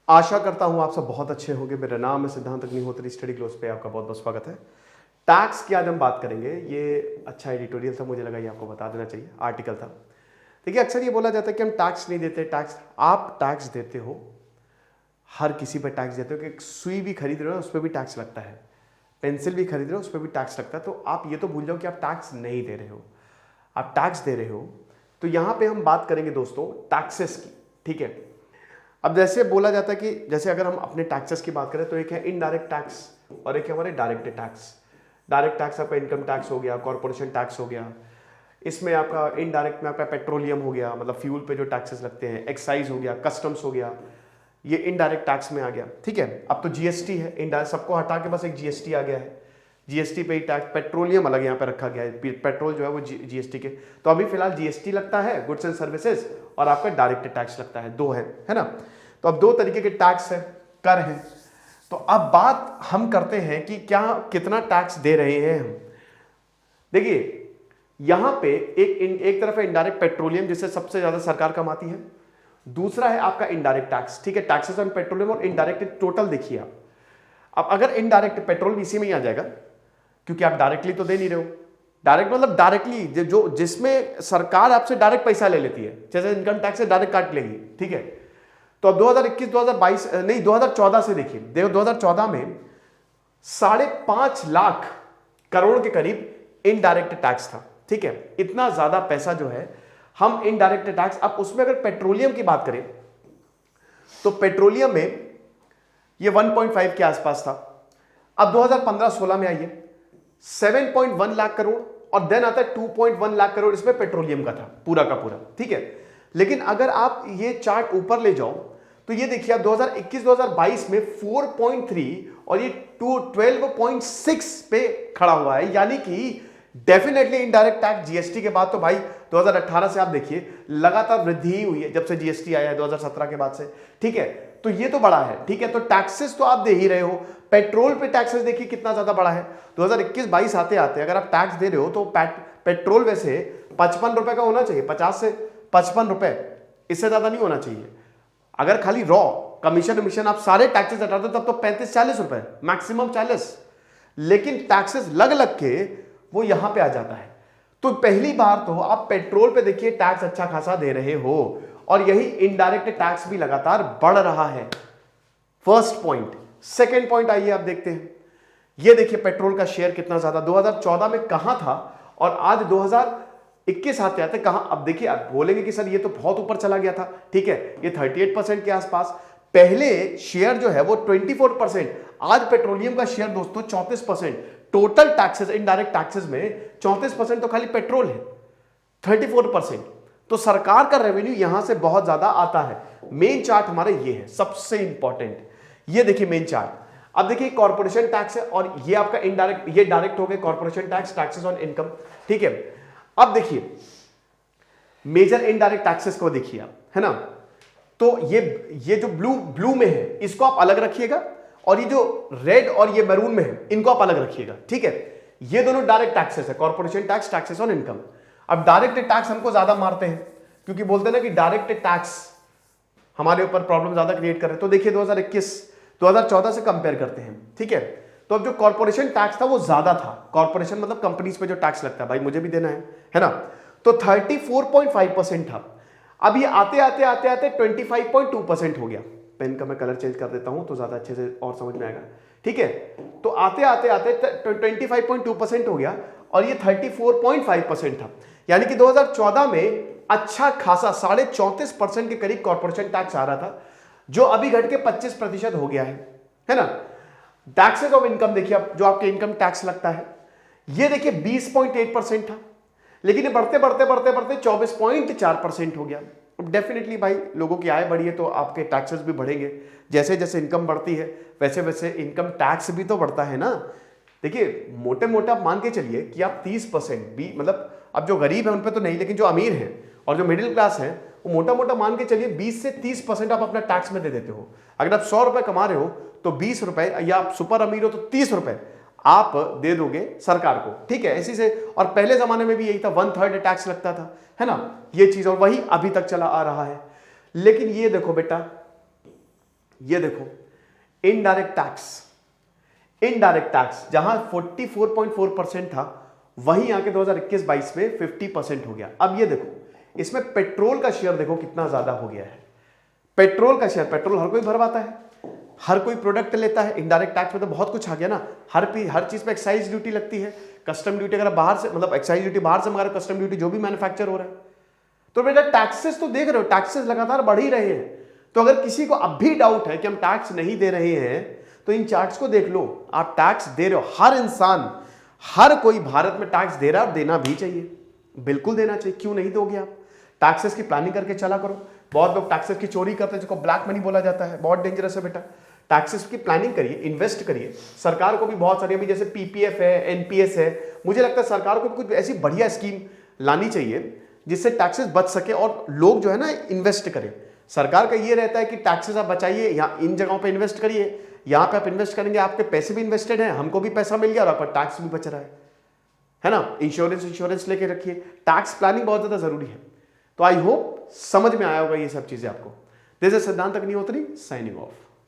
आशा करता हूं आप सब बहुत अच्छे होंगे। मेरा नाम है सिद्धांत अग्निहोत्री। स्टडी ग्लोस पे आपका बहुत बहुत स्वागत है। टैक्स की आज हम बात करेंगे। ये अच्छा एडिटोरियल था, मुझे लगा ये आपको बता देना चाहिए, आर्टिकल था। देखिए अक्सर ये बोला जाता है कि हम टैक्स नहीं देते। टैक्स आप टैक्स देते हो, हर किसी पर टैक्स देते हो। कि एक सुई भी खरीद रहे हो उस पर भी टैक्स लगता है, पेंसिल भी खरीद रहे हो उस पर भी टैक्स लगता है। तो आप ये तो भूल जाओ कि आप टैक्स नहीं दे रहे हो, आप टैक्स दे रहे हो। तो यहां पे हम बात करेंगे दोस्तों टैक्सेस की, ठीक है। अब जैसे बोला जाता है कि जैसे अगर हम अपने टैक्सेस की बात करें तो एक है इनडायरेक्ट टैक्स और एक है हमारे डायरेक्ट टैक्स। डायरेक्ट टैक्स आपका इनकम टैक्स हो गया, कॉर्पोरेशन टैक्स हो गया। इसमें आपका इनडायरेक्ट में आपका पेट्रोलियम हो गया, मतलब फ्यूल पे जो टैक्सेस लगते हैं, एक्साइज हो गया, कस्टम्स हो गया, ये इनडायरेक्ट टैक्स में आ गया, ठीक है। अब तो जीएसटी है, इनडायरेक्ट सबको हटा के बस एक जीएसटी आ गया है। जीएसटी पे ही टैक्स, पेट्रोलियम अलग यहाँ पे रखा गया है, पेट्रोल जो है वो जीएसटी के। तो अभी फिलहाल जीएसटी लगता है, गुड्स एंड सर्विसेज, और आपका डायरेक्ट टैक्स लगता है, दो है ना। तो अब दो तरीके के टैक्स है, कर हैं। तो अब बात हम करते हैं कि क्या कितना टैक्स दे रहे हैं हम। देखिए यहां पे एक तरफ है इनडायरेक्ट पेट्रोलियम जिससे सबसे ज्यादा सरकार कमाती है, दूसरा है आपका इनडायरेक्ट टैक्स, ठीक है। टैक्सेस ऑन पेट्रोलियम और इनडायरेक्ट टोटल देखिए आप। अब अगर इनडायरेक्ट पेट्रोल भी इसी में ही आ जाएगा, क्योंकि आप डायरेक्टली तो दे नहीं रहे हो। डायरेक्ट मतलब डायरेक्टली जो जिसमें सरकार आपसे डायरेक्ट पैसा ले लेती है, जैसे इनकम टैक्स से डायरेक्ट काट लेगी, ठीक है। तो अब 2021 2022 नहीं 2014 से देखिए, 2014 में 5.5 लाख करोड़ के करीब इनडायरेक्ट टैक्स था, ठीक है। इतना ज्यादा पैसा जो है हम इनडायरेक्ट टैक्स। अब उसमें अगर पेट्रोलियम की बात करें तो पेट्रोलियम में ये 1.5 के आसपास था। अब 2015-16 में आइए 7.1 लाख करोड़, और देन आता है 2.1 लाख करोड़, इसमें पेट्रोलियम का था पूरा का पूरा, ठीक है। लेकिन अगर आप ये चार्ट ऊपर ले जाओ तो ये देखिए आप 2021-2022 में 4.3 और ये 12.6 पे खड़ा हुआ है। यानी कि डेफिनेटली इनडायरेक्ट टैक्स जीएसटी के बाद तो भाई 2018 से आप देखिए लगातार वृद्धि ही हुई है, जब से जीएसटी आया है 2017 के बाद से, ठीक है। तो ये तो बड़ा है, ठीक है। तो टैक्सेस तो आप दे ही रहे हो। पेट्रोल पे टैक्सेस देखिए कितना ज्यादा बड़ा है। 2021-22 आते आते अगर आप टैक्स दे रहे हो तो पेट्रोल वैसे 55 रुपए का होना चाहिए, 50 से 55 रुपए, इससे ज्यादा नहीं होना चाहिए। अगर खाली रॉ कमीशन आप सारे टैक्सेस हटा दो तब तो 35-40 रुपए, मैक्सिमम 40। लेकिन टैक्सेस लग लग के वो यहां पे आ जाता है। तो पहली बार तो आप पेट्रोल पे देखिए टैक्स अच्छा खासा दे रहे हो, और यही इनडायरेक्ट टैक्स भी लगातार बढ़ रहा है। First point. सेकेंड पॉइंट आइए आप देखते हैं। ये देखिए पेट्रोल का शेयर कितना ज्यादा 2014 में कहां था और आज 2021 आते आते कहां। अब देखिए आप बोलेंगे कि सर ये तो बहुत ऊपर चला गया था, ठीक है। ये 38% के आसपास, पहले शेयर जो है वो 24%, आज पेट्रोलियम का शेयर दोस्तों 34%। टोटल टैक्सेस इनडायरेक्ट टैक्सेस में 34% तो खाली पेट्रोल है, 34%। तो सरकार का रेवेन्यू यहां से बहुत ज्यादा आता है। मेन चार्ट हमारे ये है, सबसे इंपॉर्टेंट। ये देखिए मेन चार्ट। अब देखिए कॉर्पोरेशन टैक्स है और ये आपका इनडायरेक्ट, ये डायरेक्ट हो गए corporation tax, taxes on income, ठीक है। अब देखिए मेजर इनडायरेक्ट टैक्सेस को देखिए आप, है ना। तो ये जो ब्लू में है इसको आप अलग रखिएगा, और ये जो रेड और ये मैरून में है इनको आप अलग रखिएगा, ठीक है। ये दोनों डायरेक्ट टैक्सेस है, corporation tax, taxes on income. अब डायरेक्ट टैक्स हमको ज्यादा मारते हैं क्योंकि बोलते हैं ना कि डायरेक्ट टैक्स हमारे ऊपर प्रॉब्लम ज्यादा क्रिएट कर रहे हैं। तो देखिए 2021-2014 से कंपेयर करते हैं, ठीक है। तो अब जो कॉर्पोरेशन टैक्स था वो ज्यादा था। कॉर्पोरेशन मतलब कंपनीज पे जो टैक्स लगता है, भाई मुझे भी देना है ना। तो 34.5% था। अब ये आते आते आते आते 25.2% हो गया। पेन का मैं कलर चेंज कर देता हूं तो ज्यादा अच्छे से और समझ में आएगा, ठीक है। तो आते आते आते 25.2% हो गया और ये 34.5% था। यानी कि 2014 में अच्छा खासा 34.5% के करीब कॉर्पोरेशन टैक्स आ रहा था, जो अभी घट के 25% हो गया है ना। टैक्सेस ऑफ इनकम देखिए, अब जो आपके इनकम टैक्स लगता है ये देखिए 20.8% था, लेकिन ये बढ़ते बढ़ते बढ़ते बढ़ते 24.4% हो गया। अब डेफिनेटली भाई लोगों की आय बढ़ी है तो आपके टैक्सेस भी बढ़ेंगे। जैसे जैसे इनकम बढ़ती है वैसे वैसे इनकम टैक्स भी तो बढ़ता है ना। देखिए मोटे मोटे आप मान के चलिए कि आप 30% भी, मतलब अब जो गरीब है उन पे तो नहीं, लेकिन जो अमीर है और जो मिडिल क्लास है वो मोटा मोटा मान के चलिए 20 से 30% आप अपना टैक्स में दे देते हो। अगर आप 100 रुपए कमा रहे हो तो 20 रुपए, या आप सुपर अमीर हो तो 30 रुपए आप दे दोगे सरकार को, ठीक है। इसी से, और पहले जमाने में भी यही था, 1/3 टैक्स लगता था, है ना, ये चीज, और वही अभी तक चला आ रहा है। लेकिन ये देखो बेटा, ये देखो, इनडायरेक्ट टैक्स जहां 44.4% था, वहीं आके 2021-22 में 50% हो गया। अब ये देखो, इसमें पेट्रोल का शेयर देखो कितना ज्यादा हो गया है। पेट्रोल का शेयर, पेट्रोल हर कोई भरवाता है, हर कोई प्रोडक्ट लेता है। इनडायरेक्ट टैक्स में तो बहुत कुछ आ गया ना, हर चीज पे एक्साइज ड्यूटी लगती है, कस्टम ड्यूटी अगर बाहर से, मतलब एक्साइज ड्यूटी बाहर से मंगा रहे हो, कस्टम ड्यूटी जो भी मैन्युफैक्चर हो रहा है। तो बेटा टैक्सेस तो देख रहे हो, टैक्सेस लगातार बढ़ ही रहे हैं। तो अगर किसी को अब भी डाउट है कि हम टैक्स नहीं दे रहे हैं, तो इन चार्ट्स को देख लो, आप टैक्स दे रहे हो। हर इंसान, हर कोई भारत में टैक्स दे रहा है और देना भी चाहिए, बिल्कुल देना चाहिए। क्यों नहीं दोगे आप? टैक्सेस की प्लानिंग करके चला करो। बहुत लोग टैक्सेस की चोरी करते हैं, जिसको ब्लैक मनी बोला जाता है, बहुत डेंजरस है बेटा। टैक्सेस की प्लानिंग करिए, इन्वेस्ट करिए। सरकार को भी बहुत सारी, अभी जैसे पीपीएफ है, एनपीएस है, मुझे लगता है सरकार को भी कुछ ऐसी बढ़िया स्कीम लानी चाहिए जिससे टैक्सेस बच सके और लोग जो है ना इन्वेस्ट करें। सरकार का ये रहता है कि टैक्सेस आप बचाइए, यहाँ इन जगहों पे इन्वेस्ट करिए, यहाँ पे आप इन्वेस्ट करेंगे, आपके पैसे भी इन्वेस्टेड हैं, हमको भी पैसा मिल गया और आपका टैक्स भी बच रहा है ना। इंश्योरेंस लेके रखिए। टैक्स प्लानिंग बहुत ज्यादा जरूरी है। तो आई होप समझ में आया होगा ये सब चीजें आपको। दिस इज सिद्धांत अग्निहोत्री साइनिंग ऑफ।